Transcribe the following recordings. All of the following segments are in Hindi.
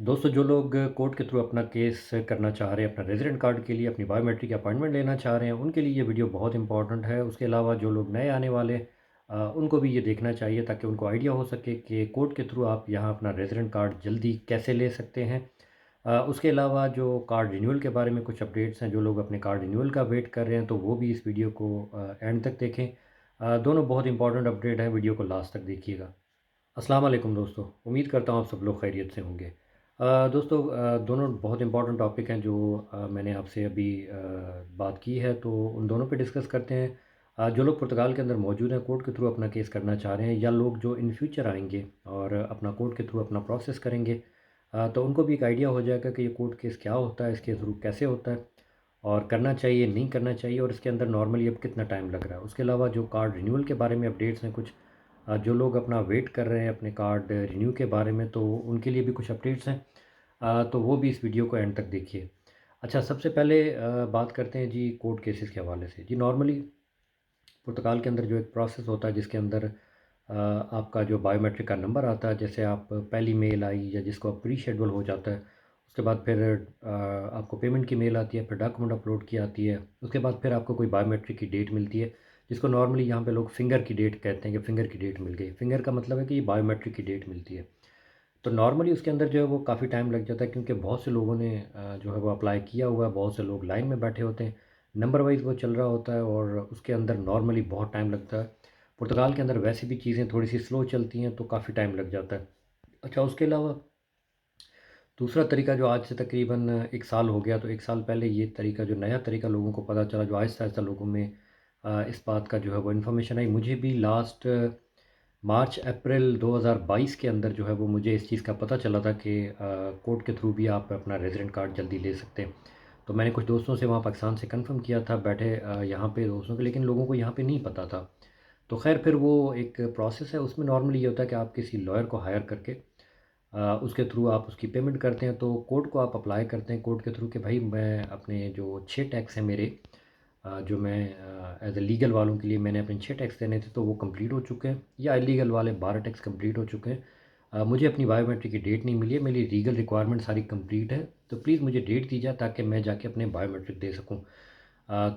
दोस्तों, जो लोग कोर्ट के थ्रू अपना केस करना चाह रहे हैं, अपना रेज़िडेंट कार्ड के लिए अपनी बायोमेट्रिक अपॉइंटमेंट लेना चाह रहे हैं, उनके लिए ये वीडियो बहुत इंपॉर्टेंट है। उसके अलावा जो लोग नए आने वाले उनको भी ये देखना चाहिए ताकि उनको आइडिया हो सके कि कोर्ट के थ्रू आप यहाँ अपना रेज़िडेंट कार्ड जल्दी कैसे ले सकते हैं। उसके अलावा जो कार्ड रिन्यूअल के बारे में कुछ अपडेट्स हैं, जो लोग अपने कार्ड रिन्यूअल का वेट कर रहे हैं, तो वो भी इस वीडियो को एंड तक देखें। दोनों बहुत इंपॉर्टेंट अपडेट हैं, वीडियो को लास्ट तक देखिएगा। अस्सलाम वालेकुम दोस्तों, उम्मीद करता हूँ आप सब लोग खैरियत से होंगे। दोस्तों, दोनों बहुत इंपॉर्टेंट टॉपिक हैं जो मैंने आपसे अभी बात की है, तो उन दोनों पे डिस्कस करते हैं। जो लोग पुर्तगाल के अंदर मौजूद हैं, कोर्ट के थ्रू अपना केस करना चाह रहे हैं, या लोग जो इन फ्यूचर आएंगे और अपना कोर्ट के थ्रू अपना प्रोसेस करेंगे, तो उनको भी एक आइडिया हो जाएगा कि ये कोर्ट केस क्या होता है, इसके थ्रू कैसे होता है और करना चाहिए नहीं करना चाहिए, और इसके अंदर नॉर्मली अब कितना टाइम लग रहा है। उसके अलावा जो कार्ड रिन्यूअल के बारे में अपडेट्स हैं कुछ, जो लोग अपना वेट कर रहे हैं अपने कार्ड रिन्यू के बारे में, तो उनके लिए भी कुछ अपडेट्स हैं। तो वो भी इस वीडियो को एंड तक देखिए। अच्छा, सबसे पहले बात करते हैं जी कोर्ट केसेस के हवाले से। जी, नॉर्मली पुर्तगाल के अंदर जो एक प्रोसेस होता है जिसके अंदर आपका जो बायोमेट्रिक का नंबर आता है, जैसे आप पहली मेल आई या जिसको अब प्री शेड्यूल हो जाता है, उसके बाद फिर आपको पेमेंट की मेल आती है, फिर डॉक्यूमेंट अपलोड की आती है, उसके बाद फिर आपको कोई बायोमेट्रिक की डेट मिलती है, जिसको नॉर्मली यहाँ पे लोग फिंगर की डेट कहते हैं कि फिंगर की डेट मिल गई। फिंगर का मतलब है कि ये बायोमेट्रिक की डेट मिलती है। तो नॉर्मली उसके अंदर जो है वो काफ़ी टाइम लग जाता है, क्योंकि बहुत से लोगों ने जो है वो अप्लाई किया हुआ है, बहुत से लोग लाइन में बैठे होते हैं, नंबर वाइज़ वो चल रहा होता है और उसके अंदर नॉर्मली बहुत टाइम लगता है। पुर्तगाल के अंदर वैसे भी चीज़ें थोड़ी सी स्लो चलती हैं, तो काफ़ी टाइम लग जाता है। अच्छा, उसके अलावा दूसरा तरीका जो आज से तकरीबन 1 साल हो गया, तो 1 साल पहले ये तरीका, जो नया तरीका लोगों को पता चला, जो आहिस्ता-आहिस्ता लोगों में इस बात का जो है वो इन्फॉर्मेशन आई। मुझे भी लास्ट मार्च अप्रैल 2022 के अंदर जो है वो मुझे इस चीज़ का पता चला था कि कोर्ट के थ्रू भी आप अपना रेज़िडेंट कार्ड जल्दी ले सकते हैं। तो मैंने कुछ दोस्तों से वहाँ पाकिस्तान से कन्फर्म किया था, बैठे यहाँ पे दोस्तों के, लेकिन लोगों को यहाँ पे नहीं पता था। तो ख़ैर फिर वो एक प्रोसेस है, उसमें नॉर्मली ये होता है कि आप किसी लॉयर को हायर करके उसके थ्रू आप उसकी पेमेंट करते हैं, तो कोर्ट को आप अप्लाई करते हैं कोर्ट के थ्रू कि भाई मैं अपने जो 6 टैक्स हैं मेरे, जो मैं एज़ अ लीगल वालों के लिए मैंने अपने 6 टैक्स देने थे, तो वो कंप्लीट हो चुके हैं, या इलीगल वाले 12 टैक्स कंप्लीट हो चुके हैं। मुझे अपनी बायोमेट्रिक की डेट नहीं मिली है, मेरी लीगल रिक्वायरमेंट सारी कंप्लीट है, तो प्लीज़ मुझे डेट दी जाए ताकि मैं जाके अपने बायोमेट्रिक दे सकूँ।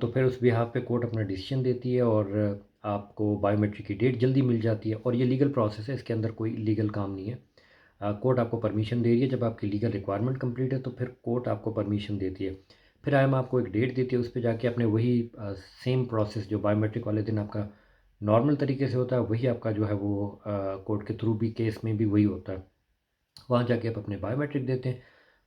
तो फिर उस बिहाफ़ पे कोर्ट अपना डिसीजन देती है और आपको बायोमेट्रिक की डेट जल्दी मिल जाती है, और ये लीगल प्रोसेस है, इसके अंदर कोई इलीगल काम नहीं है। कोर्ट आपको परमिशन दे रही है, जब आपकी लीगल रिक्वायरमेंट कंप्लीट है तो फिर कोर्ट आपको परमिशन देती है। फिर आईएम आपको एक डेट देती है, उस पे जाके अपने वही सेम प्रोसेस जो बायोमेट्रिक वाले दिन आपका नॉर्मल तरीके से होता है, वही आपका जो है वो कोर्ट के थ्रू भी केस में भी वही होता है। वहाँ जाके आप अपने बायोमेट्रिक देते हैं।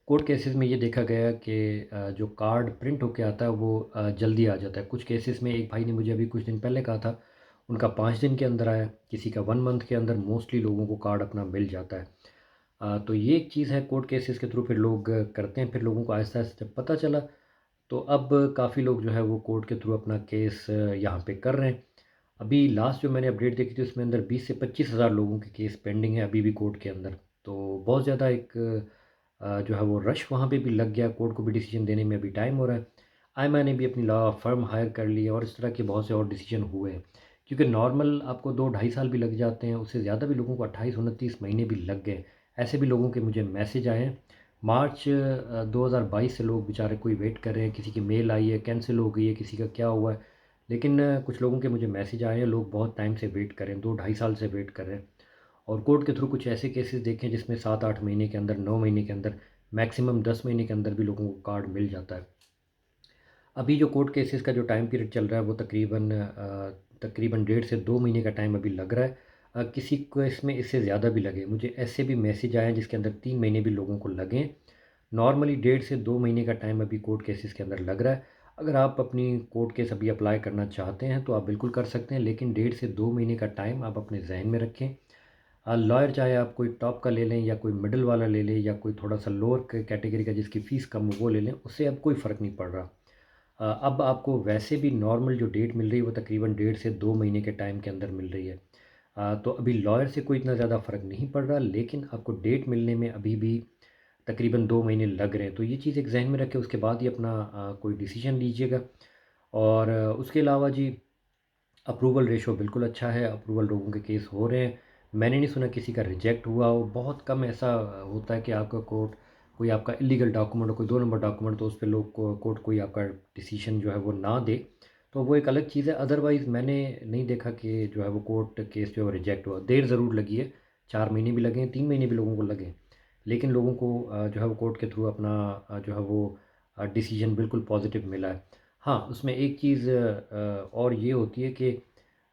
कोर्ट केसेस में ये देखा गया कि जो कार्ड प्रिंट होके आता है वो जल्दी आ जाता है। कुछ केसेस में एक भाई ने मुझे अभी कुछ दिन पहले कहा था, उनका 5 दिन के अंदर आया, किसी का 1 मंथ के अंदर, मोस्टली लोगों को कार्ड अपना मिल जाता है। तो ये एक चीज़ है, कोर्ट केसेस के थ्रू फिर लोग करते हैं, फिर लोगों को आहिस्ता-आहिस्ता जब पता चला, तो अब काफ़ी लोग जो है वो कोर्ट के थ्रू अपना केस यहाँ पे कर रहे हैं। अभी लास्ट जो मैंने अपडेट देखी थी उसमें अंदर 20 से 25 हज़ार लोगों के केस पेंडिंग है अभी भी कोर्ट के अंदर। तो बहुत ज़्यादा एक जो है वो रश वहाँ पे भी लग गया, कोर्ट को भी डिसीजन देने में अभी टाइम हो रहा है। आईमा ने भी अपनी लॉ फर्म हायर कर ली है, और इस तरह के बहुत से और डिसीजन हुए हैं। क्योंकि नॉर्मल आपको 2 ढाई साल भी लग जाते हैं, उससे ज़्यादा भी लोगों को 28-29 महीने भी लग गए। ऐसे भी लोगों के मुझे मैसेज आए हैं। मार्च 2022 से लोग बेचारे कोई वेट कर रहे हैं, किसी की मेल आई है, कैंसिल हो गई है, किसी का क्या हुआ है। लेकिन कुछ लोगों के मुझे मैसेज आए हैं, लोग बहुत टाइम से वेट कर रहे हैं, 2 ढाई साल से वेट कर रहे हैं। और कोर्ट के थ्रू कुछ ऐसे केसेस देखे हैं जिसमें 7-8 महीने के अंदर, 9 महीने के अंदर, मैक्सिमम 10 महीने के अंदर भी लोगों को कार्ड मिल जाता है। अभी जो कोर्ट केसेस का जो टाइम पीरियड चल रहा है वो तकरीबन डेढ़ से 2 महीने का टाइम अभी लग रहा है। किसी केस में इससे ज़्यादा भी लगे। मुझे ऐसे भी मैसेज आए हैं जिसके अंदर 3 महीने भी लोगों को लगे हैं। नॉर्मली डेढ़ से 2 महीने का टाइम अभी कोर्ट केसेस के अंदर लग रहा है। अगर आप अपनी कोर्ट केस अभी अप्लाई करना चाहते हैं तो आप बिल्कुल कर सकते हैं, लेकिन डेढ़ से 2 महीने का टाइम आप अपने ज़हन में रखें। लॉयर चाहे आप कोई टॉप का ले लें या कोई मिडल वाला ले लें या कोई थोड़ा-सा लोअर कैटेगरी का जिसकी फ़ीस कम हो वो ले लें, उससे अब कोई फ़र्क नहीं पड़ रहा। अब आपको वैसे भी नॉर्मल जो डेट मिल रही है वो तकरीबन डेढ़ से 2 महीने के टाइम के अंदर मिल रही है। तो अभी लॉयर से कोई इतना ज़्यादा फ़र्क नहीं पड़ रहा, लेकिन आपको डेट मिलने में अभी भी तकरीबन 2 महीने लग रहे हैं। तो ये चीज़ एक ज़हन में रखें, उसके बाद ही अपना कोई डिसीज़न लीजिएगा। और उसके अलावा जी, अप्रूवल रेशो बिल्कुल अच्छा है, अप्रूवल लोगों के केस हो रहे हैं। मैंने नहीं सुना किसी का रिजेक्ट हुआ हो, बहुत कम ऐसा होता है कि आपका कोर्ट कोई आपका इलीगल डॉक्यूमेंट हो, कोई 2 नंबर डॉक्यूमेंट, तो उस पे लोग को कोर्ट कोई आपका डिसीजन जो है वो ना दे, तो वो एक अलग चीज़ है। अदरवाइज़ मैंने नहीं देखा कि जो है वो कोर्ट केस जो है वो रिजेक्ट हुआ। देर ज़रूर लगी है, 4 महीने भी लगे हैं, 3 महीने भी लोगों को लगे हैं। लेकिन लोगों को जो है वो कोर्ट के थ्रू अपना जो है वो डिसीजन बिल्कुल पॉज़िटिव मिला है। हाँ, उसमें एक चीज़ और ये होती है कि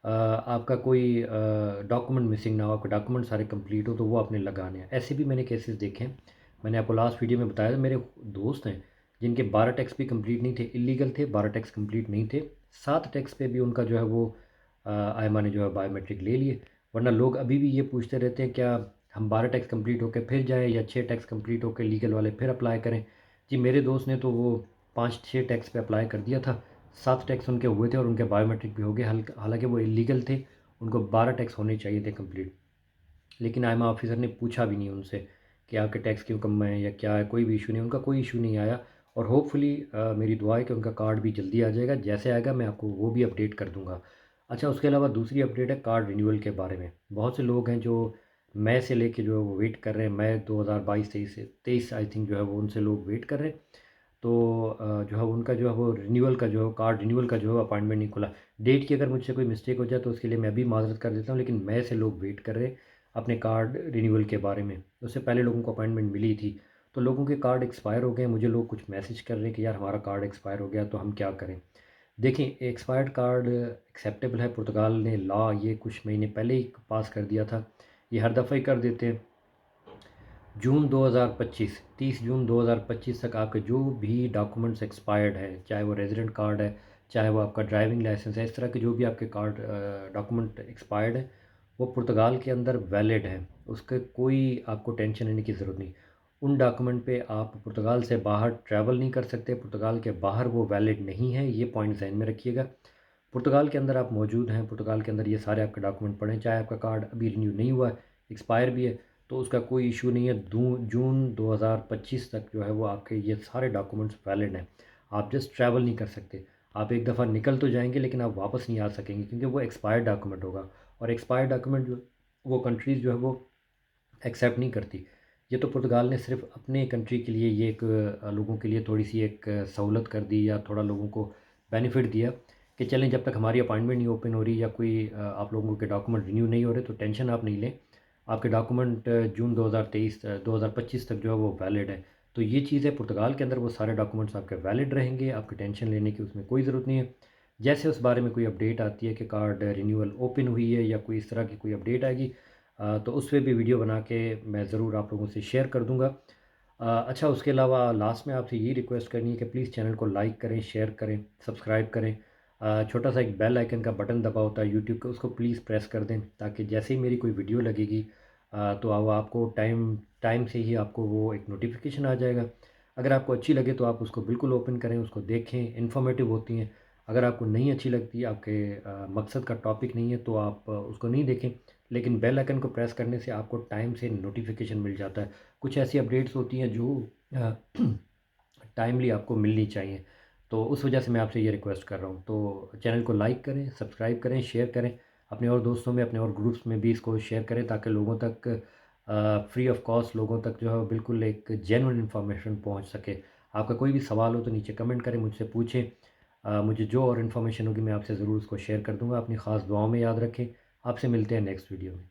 आपका कोई डॉक्यूमेंट मिसिंग ना हो, आपके डॉक्यूमेंट सारे कंप्लीट हो, तो वो आपने लगाने हैं। ऐसे भी मैंने केसेस देखे हैं। मैंने आपको लास्ट वीडियो में बताया था, मेरे दोस्त हैं जिनके 12 टैक्स भी कंप्लीट नहीं थे, इलीगल थे, 12 टैक्स कंप्लीट नहीं थे। 7 टैक्स पे भी उनका जो है वो आईएमओ ने जो है बायोमेट्रिक ले लिए। वरना लोग अभी भी ये पूछते रहते हैं, क्या हम 12 टैक्स कंप्लीट होके फिर जाएँ या 6 टैक्स कंप्लीट होके लीगल वाले फिर अप्लाई करें? जी, मेरे दोस्त ने तो वो 5-6 टैक्स पे अप्लाई कर दिया था। 7 टैक्स उनके हुए थे और उनके बायोमेट्रिक भी हो गए। हालाँकि वो इल्लीगल थे, उनको 12 टैक्स होने चाहिए थे कंप्लीट। लेकिन आईएमओ ऑफ़िसर ने पूछा भी नहीं उनसे कि आपके टैक्स क्यों कम हैं या क्या है, कोई भी इश्यू नहीं, उनका कोई इश्यू नहीं आया। और होपफुली मेरी दुआ है कि उनका कार्ड भी जल्दी आ जाएगा। जैसे आएगा मैं आपको वो भी अपडेट कर दूँगा। अच्छा, उसके अलावा दूसरी अपडेट है कार्ड रिन्यूअल के बारे में। बहुत से लोग हैं जो मई से लेके जो है वो वेट कर रहे हैं। मई 2022-23 से 23 आई थिंक जो है वो उनसे लोग वेट कर रहे हैं। तो जो है उनका जो है वो रिन्यूअल का जो है कार्ड रिन्यूअल का जो है अपॉइंटमेंट नहीं खुला। डेट की अगर मुझसे कोई मिस्टेक हो जाए तो उसके लिए मैं भी माज़रत कर देता हूँ, लेकिन मई से लोग वेट कर रहे हैं अपने कार्ड रिन्यूअल के बारे में। उससे पहले लोगों को अपॉइंटमेंट मिली थी। तो लोगों के कार्ड एक्सपायर हो गए हैं। मुझे लोग कुछ मैसेज कर रहे हैं कि यार हमारा कार्ड एक्सपायर हो गया, तो हम क्या करें? देखिए, एक्सपायर्ड कार्ड एक्सेप्टेबल है। पुर्तगाल ने लॉ ये कुछ महीने पहले ही पास कर दिया था। ये हर दफ़ा ही कर देते हैं। जून 2025, 30 जून 2025 तक आपके जो भी डॉक्यूमेंट्स एक्सपायर्ड हैं, चाहे वो रेज़िडेंट कार्ड है, चाहे वो आपका ड्राइविंग लाइसेंस है, इस तरह के जो भी आपके कार्ड डॉक्यूमेंट एक्सपायर्ड हैं, वो पुर्तगाल के अंदर वैलिड हैं। उसके कोई आपको टेंशन लेने की ज़रूरत नहीं। उन डॉक्यूमेंट पे आप पुर्तगाल से बाहर ट्रैवल नहीं कर सकते, पुर्तगाल के बाहर वो वैलिड नहीं है, ये पॉइंट ज़हन में रखिएगा। पुर्तगाल के अंदर आप मौजूद हैं, पुर्तगाल के अंदर ये सारे आपके डॉक्यूमेंट पड़े हैं, चाहे आपका कार्ड अभी रिन्यू नहीं हुआ है, एक्सपायर भी है, तो उसका कोई इशू नहीं है। जून 2025 तक जो है वो आपके ये सारे डॉक्यूमेंट्स वैलिड हैं। आप जस्ट ट्रैवल नहीं कर सकते। आप एक दफ़ा निकल तो जाएँगे लेकिन आप वापस नहीं आ सकेंगे, क्योंकि वो एक्सपायर्ड डॉक्यूमेंट होगा। और एक्सपायर्ड डॉक्यूमेंट जो वो कंट्रीज़ जो है वो एक्सेप्ट नहीं करती। ये तो पुर्तगाल ने सिर्फ़ अपने कंट्री के लिए ये एक लोगों के लिए थोड़ी-सी एक सहूलत कर दी, या थोड़ा लोगों को बेनिफिट दिया कि चलें, जब तक हमारी अपॉइंटमेंट नहीं ओपन हो रही या कोई आप लोगों के डॉक्यूमेंट रिन्यू नहीं हो रहे, तो टेंशन आप नहीं लें। आपके डॉक्यूमेंट जून 2025 तक जो है वो वैलिड है। तो ये चीज़ है, पुर्तगाल के अंदर वो सारे डॉक्यूमेंट्स आपके वैलिड रहेंगे, आपकी टेंशन लेने की उसमें कोई ज़रूरत नहीं है। जैसे उस बारे में कोई अपडेट आती है कि कार्ड रिन्यूअल ओपन हुई है या कोई इस तरह की कोई अपडेट आएगी, तो उस पे भी वीडियो बना के मैं ज़रूर आप लोगों से शेयर कर दूँगा। अच्छा, उसके अलावा लास्ट में आपसे ये रिक्वेस्ट करनी है कि प्लीज़ चैनल को लाइक करें, शेयर करें, सब्सक्राइब करें। छोटा-सा एक बेल आइकन का बटन दबा होता है यूट्यूब का, उसको प्लीज़ प्रेस कर दें, ताकि जैसे ही मेरी कोई वीडियो लगेगी तो वो आपको टाइम टाइम से ही आपको वो एक नोटिफ़िकेशन आ जाएगा। अगर आपको अच्छी लगे तो आप उसको बिल्कुल ओपन करें, उसको देखें, इन्फॉर्मेटिव होती हैं। अगर आपको नहीं अच्छी लगती, आपके मकसद का टॉपिक नहीं है, तो आप उसको नहीं देखें। लेकिन बेल आइकन को प्रेस करने से आपको टाइम से नोटिफिकेशन मिल जाता है। कुछ ऐसी अपडेट्स होती हैं जो टाइमली आपको मिलनी चाहिए। तो उस वजह से मैं आपसे ये रिक्वेस्ट कर रहा हूँ। तो चैनल को लाइक करें, सब्सक्राइब करें, शेयर करें। अपने और दोस्तों में, अपने और ग्रुप्स में भी इसको शेयर करें, ताकि लोगों तक फ्री ऑफ कॉस्ट लोगों तक जो है बिल्कुल एक जेन्युइन इन्फॉर्मेशन पहुँच सके। आपका कोई भी सवाल हो तो नीचे कमेंट करें, मुझसे पूछें। मुझे जो और इन्फॉर्मेशन होगी मैं आपसे ज़रूर उसको शेयर कर दूँगा। अपनी ख़ास दुआओं में याद रखें। आपसे मिलते हैं नेक्स्ट वीडियो में।